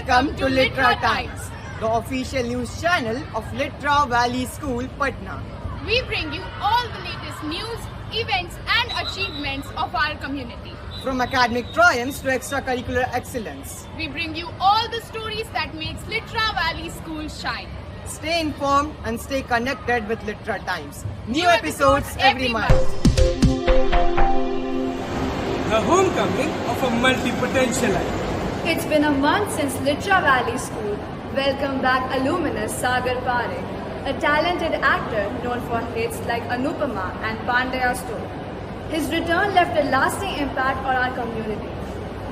Welcome to Litra Times, the official news channel of Litra Valley School, Patna. We bring you all the latest news, events and achievements of our community. From academic triumphs to extracurricular excellence, we bring you all the stories that makes Litra Valley School shine. Stay informed and stay connected with Litra Times. New episodes every month. The homecoming of a multi-potentialite. It's been a month since Litra Valley School welcomed back alumnus Sagar Parekh, a talented actor known for hits like Anupama and Pandya Story. His return left a lasting impact on our community.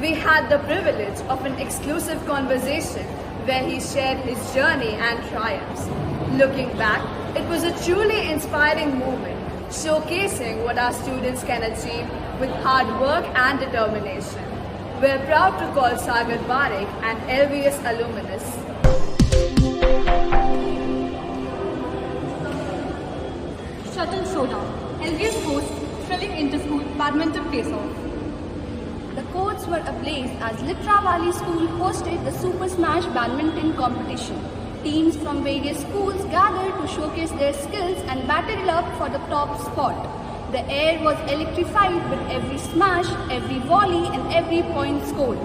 We had the privilege of an exclusive conversation where he shared his journey and triumphs. Looking back, it was a truly inspiring moment, showcasing what our students can achieve with hard work and determination. We're proud to call Sagar Parekh an LVS alumnus. Shuttle Showdown, LVS hosts thrilling inter-school badminton face-off. The courts were ablaze as Litra Valley School hosted the Super Smash badminton competition. Teams from various schools gathered to showcase their skills and battle it up for the top spot. The air was electrified with every smash, every volley and every point scored.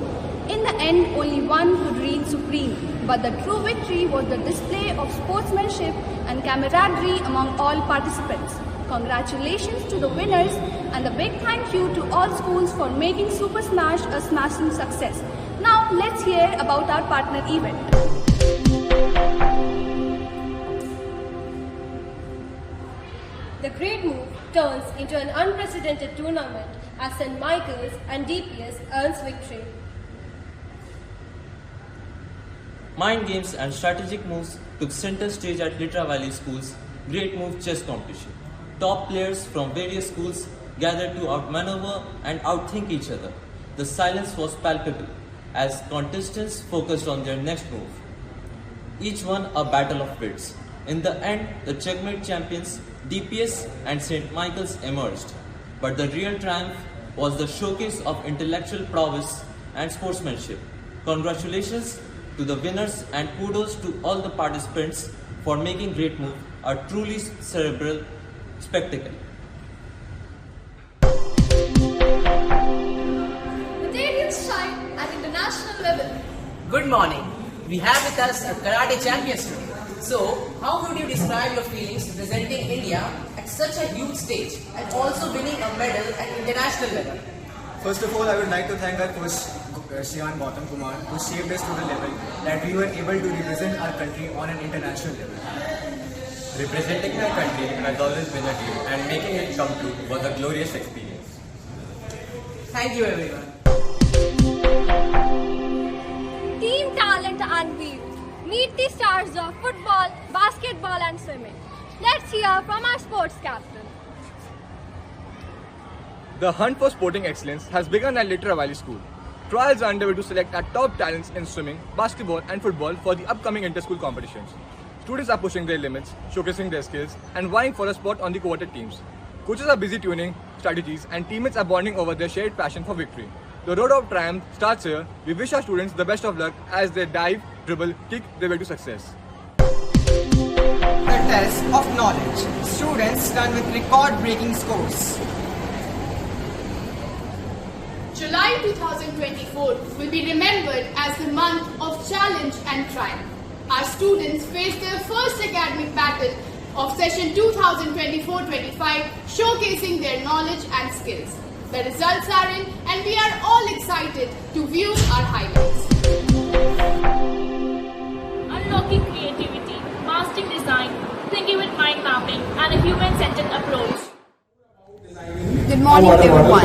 In the end, only one would reign supreme, but the true victory was the display of sportsmanship and camaraderie among all participants. Congratulations to the winners and a big thank you to all schools for making Super Smash a smashing success. Now let's hear about our partner event. The Great Move turns into an unprecedented tournament as St. Michael's and DPS earns victory. Mind games and strategic moves took center stage at Litra Valley School's Great Move chess competition. Top players from various schools gathered to outmaneuver and outthink each other. The silence was palpable as contestants focused on their next move. Each won a battle of wits. In the end, the checkmate champions DPS and St. Michael's emerged. But the real triumph was the showcase of intellectual prowess and sportsmanship. Congratulations to the winners and kudos to all the participants for making Great Move a truly cerebral spectacle. Batalions shine at international level. Good morning. We have with us a karate champion today. So, how would you describe your feelings representing India at such a huge stage and also winning a medal at international level? First of all, I would like to thank our coach Shian Gautam Kumar who shaped us to the level that we were able to represent our country on an international level. Representing my country has always been a dream and making it come true was a glorious experience. Thank you everyone. Team talent unveiled. Meet the stars of football, basketball and swimming. Let's hear from our sports captain. The hunt for sporting excellence has begun at Litra Valley School. Trials are underway to select our top talents in swimming, basketball and football for the upcoming inter-school competitions. Students are pushing their limits, showcasing their skills and vying for a spot on the coveted teams. Coaches are busy tuning strategies and teammates are bonding over their shared passion for victory. The road of triumph starts here. We wish our students the best of luck as they dive, dribble, kick their way to success. The test of knowledge. Students done with record-breaking scores. July 2024 will be remembered as the month of challenge and triumph. Our students faced their first academic battle of session 2024-25, showcasing their knowledge and skills. The results are in and we are all excited to view our highlights. Unlocking creativity, mastering design, thinking with mind mapping and a human-centered approach. Good morning everyone.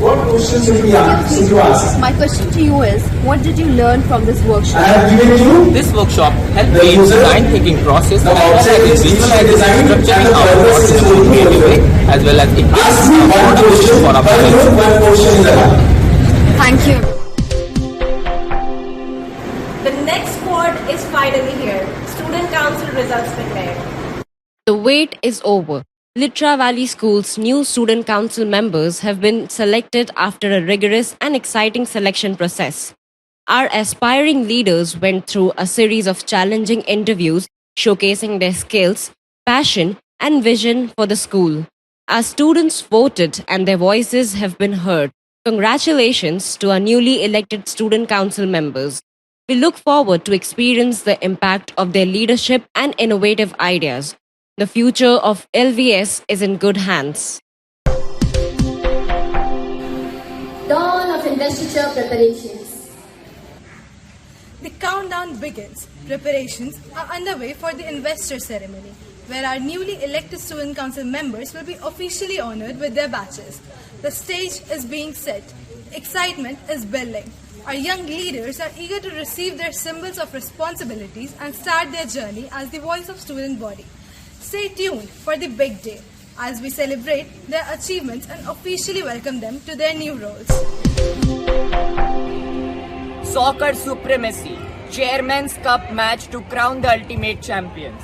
What questions will be asked? My question to you is, what did you learn from this workshop? I have given you This workshop helped me in design thinking process and visualizing structuring our thoughts in a creative way as well as increasing our motivation for our parents. Thank you. The next squad is finally here. Student Council results declared. The wait is over. Litra Valley School's new student council members have been selected after a rigorous and exciting selection process. our aspiring leaders went through a series of challenging interviews showcasing their skills, passion, and vision for the school. Our students voted and their voices have been heard. Congratulations to our newly elected student council members. We look forward to experience the impact of their leadership and innovative ideas. The future of LVS is in good hands. Dawn of investiture preparations. The countdown begins. Preparations are underway for the investor ceremony, where our newly elected student council members will be officially honored with their badges. The stage is being set. Excitement is building. Our young leaders are eager to receive their symbols of responsibilities and start their journey as the voice of student body. Stay tuned for the big day as we celebrate their achievements and officially welcome them to their new roles. Soccer Supremacy, Chairman's Cup match to crown the ultimate champions.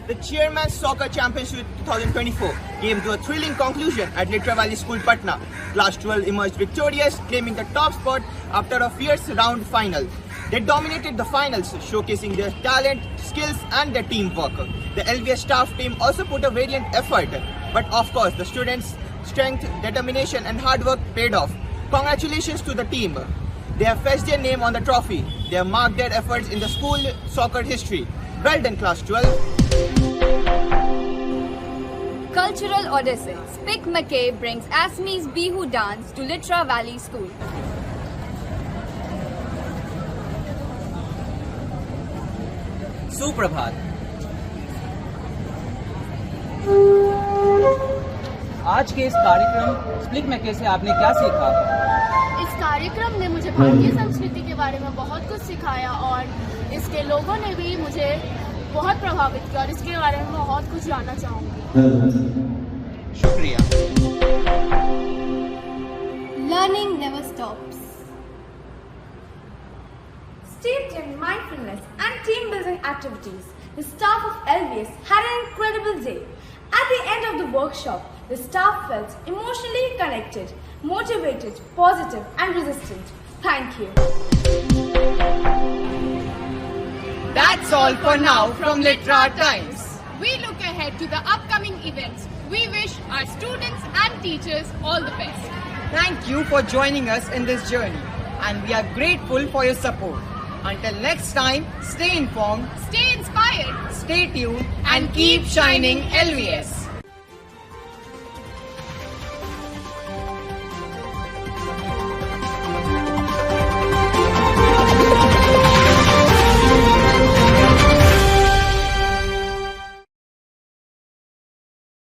The Chairman's Soccer Championship 2024 came to a thrilling conclusion at Litra Valley School, Patna. Class 12 emerged victorious, claiming the top spot after a fierce round final. They dominated the finals, showcasing their talent, skills and their teamwork. The LVS staff team also put a valiant effort, but of course the students' strength, determination and hard work paid off. Congratulations to the team. They have fetched their name on the trophy. They have marked their efforts in the school soccer history. Well done, Class 12. Cultural Odyssey. Spick McKay brings Asmi's Bihu dance to Litra Valley School. सुप्रभात। आज के इस कार्यक्रम speak मैके से आपने क्या सीखा? इस कार्यक्रम ने मुझे भारतीय संस्कृति के बारे में बहुत कुछ सिखाया और इसके लोगों ने भी मुझे बहुत प्रभावित किया और इसके बारे में बहुत कुछ जानना चाहूँगी। शुक्रिया। Learning never stops. Steeped in mindfulness and team building activities, the staff of LVS had an incredible day. At the end of the workshop, the staff felt emotionally connected, motivated, positive and resistant. Thank you. That's all for now from Litra Times. We look ahead to the upcoming events. We wish our students and teachers all the best. Thank you for joining us in this journey and we are grateful for your support. Until next time, stay informed, stay inspired, stay tuned and keep shining LVS.